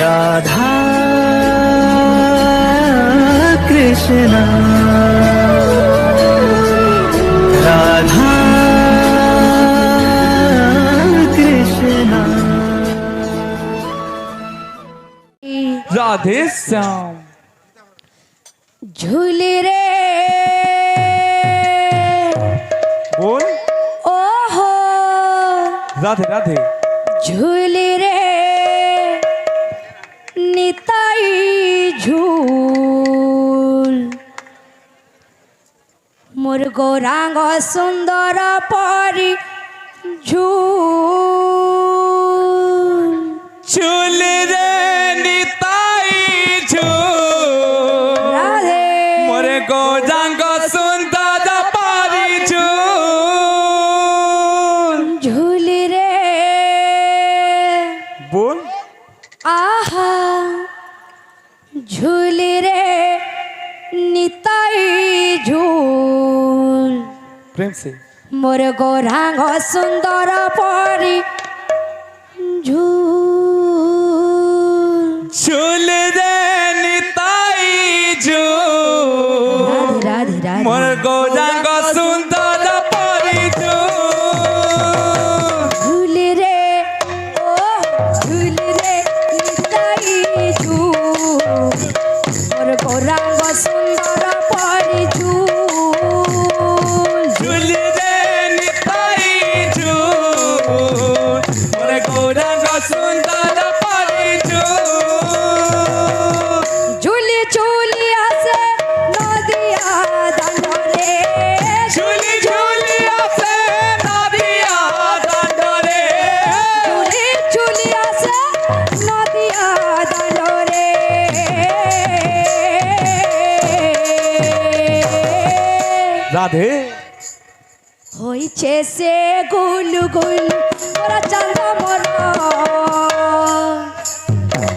राधा कृष्ण राधा कृष्ण राधे श्याम। झूली रे बोल ओहो राधे राधे। झूली रे निताई झूल मोर गौरांग सुंदर परी झूल झूल रे निताई झूल राधे मोरे गौरांग सुंदर परी झूल। झूली रे बोल आहा झूली रे निताई झूल प्रेम से मोर गौरांग सुंदर परी झूल झूल रे निताई झूल राधे राधे राधे मोर गौरांग सुंदर परी झूल। झूल रे ओ झूल रे निताई झूल मोर गौरांग सुंदर परी झूल झूल रे निताई झूल मोरे गौरांग सुंदर परी झूल। झूली झूली आसे नदिया दांड रे झूली झूली आसे नदिया दांड रे झूली झूली आसे नदिया दांड रे राधे হইছে সে গুল গুল মোরা চাঁদা মর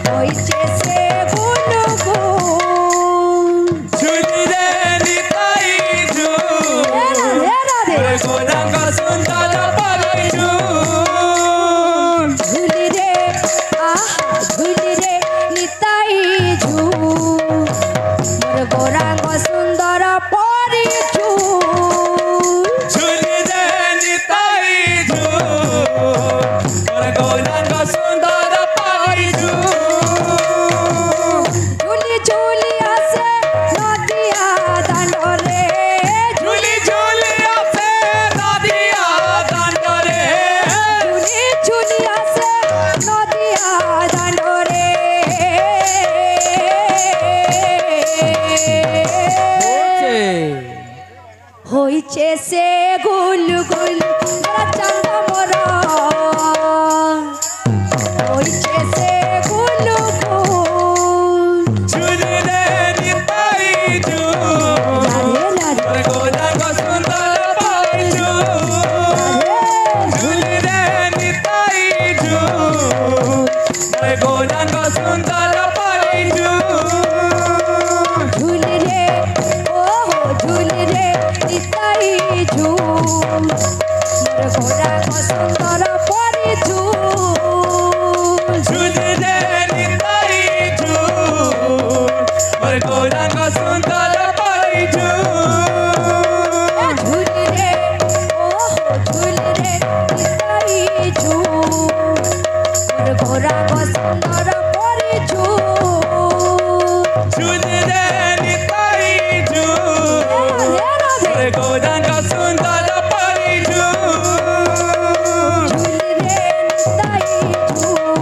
হইছে সে গুল গুল झूली रे निताई झूल রাধে রাধে मोरे गौरांग सुंदर परी झूल। ঝুলি রে আহা ঝুলি রে নিতাই ঝুল মোর গৌরাঙ্গ সুন্দর পরি ঝুল झूली रे निताई झूल मोरे गौरांग सुंदर परी झूल। ঝুলি ঝুলি আসে নদিয়া দাঁড রে झूली झूली आसे नदिया दांड रे ঝুলি ঝুলি আসে নদিয়া দাঁড রে হইছে সে গুল গুল মোরা চাঁদ মোর হইছে সে গুল গুল झूली रे निताई झूल রাধে রাধে मोरे गौरांग सुंदर परी झूल। झूली रे निताई झूल मोरे गौरांग सुंदर परी झूल। ঝুলি রে ওহো ঝুলি রে নিতাই ঝুল মোর গৌরাঙ্গ সুন্দর পরি ঝুল झूली रे निताई झूल मोरे गौरांग सुंदर परी झूल। ঝুলি রে ওহো ঝুলি রে নিতাই ঝুল মোর গৌরাঙ্গ সুন্দর পরি ঝুল झूली रे निताई झूल রাধে রাধে मोरे गौरांग सुंदर परी झूल। ঝুলি রে নিতাই ঝুল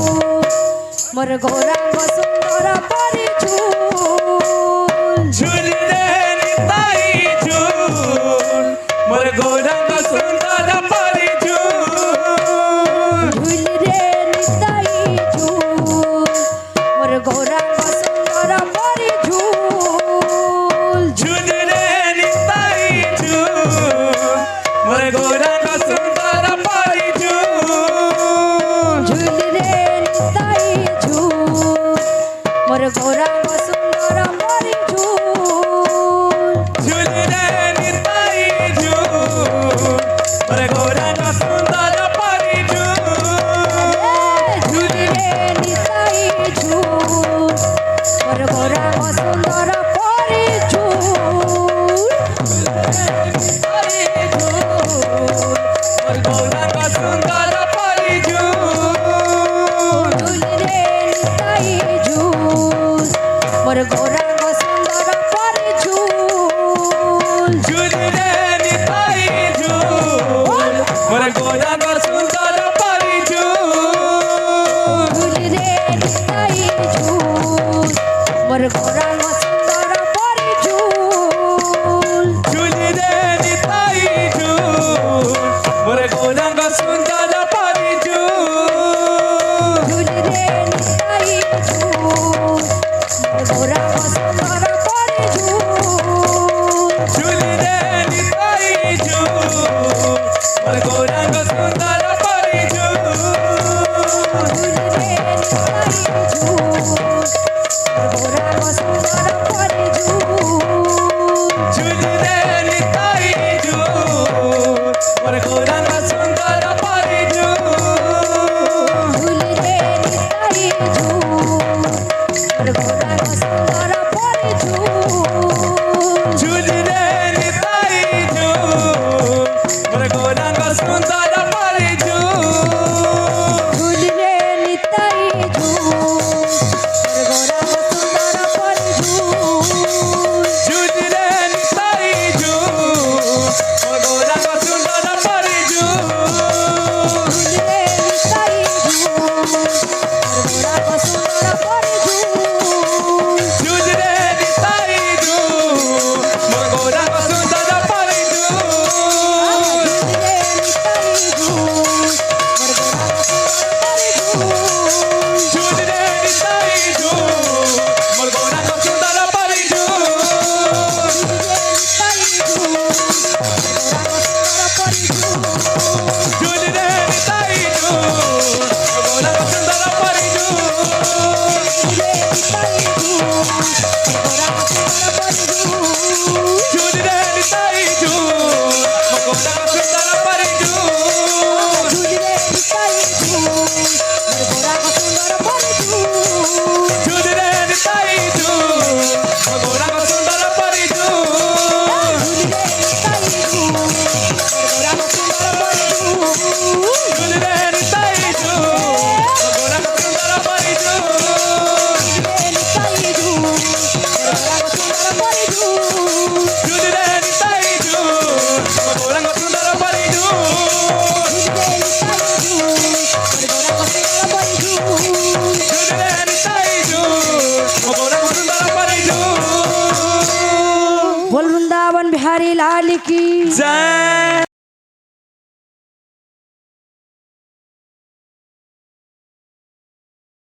মোর গৌরাঙ্গ সুন্দর পরি ঝুল झूली रे निताई झूल मोरे गौरांग सुंदर परी झूल। ঝুলি রে নিতাই ঝুল মোর গৌরাঙ্গ সুন্দর পরি ঝুল झूली रे निताई झूल मोरे गौरांग सुंदर परी झूल। ঝুলি রে নিতাই ঝুল মোর গৌরাঙ্গ সুন্দর পরিচুল ঝুলি রে নিতাই ঝুল মোর গৌরাঙ্গ সুন্দর পরিচুল ঝুলি রে নিতাই ঝুল মোর গৌরাঙ্গ সুন্দর পরিচুল ঝুলি রে নিতাই ঝুল মোর গৌরাঙ্গ সুন্দর পরিচুল ঝুলি রে নিতাই ঝুল মোর গৌরাঙ্গ সুন্দর পরিচুল ঝুলি রে নিতাই ঝুল মোর গৌরাঙ্গ সুন্দর পরিচুল ঝুলি রে নিতাই ঝুল মোর গৌরাঙ্গ সুন্দর পরিচুল ঝুলি রে নিতাই ঝুল মোর গৌরাঙ্গ সুন্দর পরিচুল ঝুলি রে নিতাই ঝুল মোর গৌরাঙ্গ সুন্দর পরিচুল ঝুলি রে নিতাই ঝুল মোর গৌরাঙ্গ সুন্দর পরিচুল ঝুলি রে নিতাই ঝুল মোর গৌরাঙ্গ সুন্দর পরিচুল ঝুলি রে নিতাই ঝুল মোর গৌরাঙ্গ সুন্দর পরিচুল ঝুলি রে নিতাই ঝুল মোর গৌরাঙ্গ সুন্দর পরিচুল ঝুলি রে নিতাই ঝুল মোর গৌরাঙ্গ সুন্দর পরিচুল ঝুলি রে নিতাই ঝুল মোর গৌরাঙ্গ সুন্দর পরিচুল ঝুলি রে নিতাই ঝুল মোর গৌরাঙ্গ সুন্দর পরিচুল ঝুলি রে নিতাই ঝুল মোর গৌরাঙ্গ সুন্দর পরিচুল ঝুলি রে নিতাই ঝুল মোর গৌরাঙ্গ সুন্দর পরিচুল ঝুলি রে নিতাই ঝুল মোর গৌরাঙ্গ সুন্দর পরিচুল ঝুলি রে নিতাই ঝুল মোর গৌরাঙ্গ সুন্দর পরিচুল ঝুলি রে নিতাই ঝুল মোর গৌরাঙ্গ সুন্দর পরিচুল ঝুলি রে নিতাই ঝুল মোর গৌরাঙ্গ সুন্দর পরিচুল ঝুলি রে নিতাই ঝুল মোর গৌরাঙ্গ সুন্দর পরিচুল बोल वृंदावन बिहारी लाल की জয়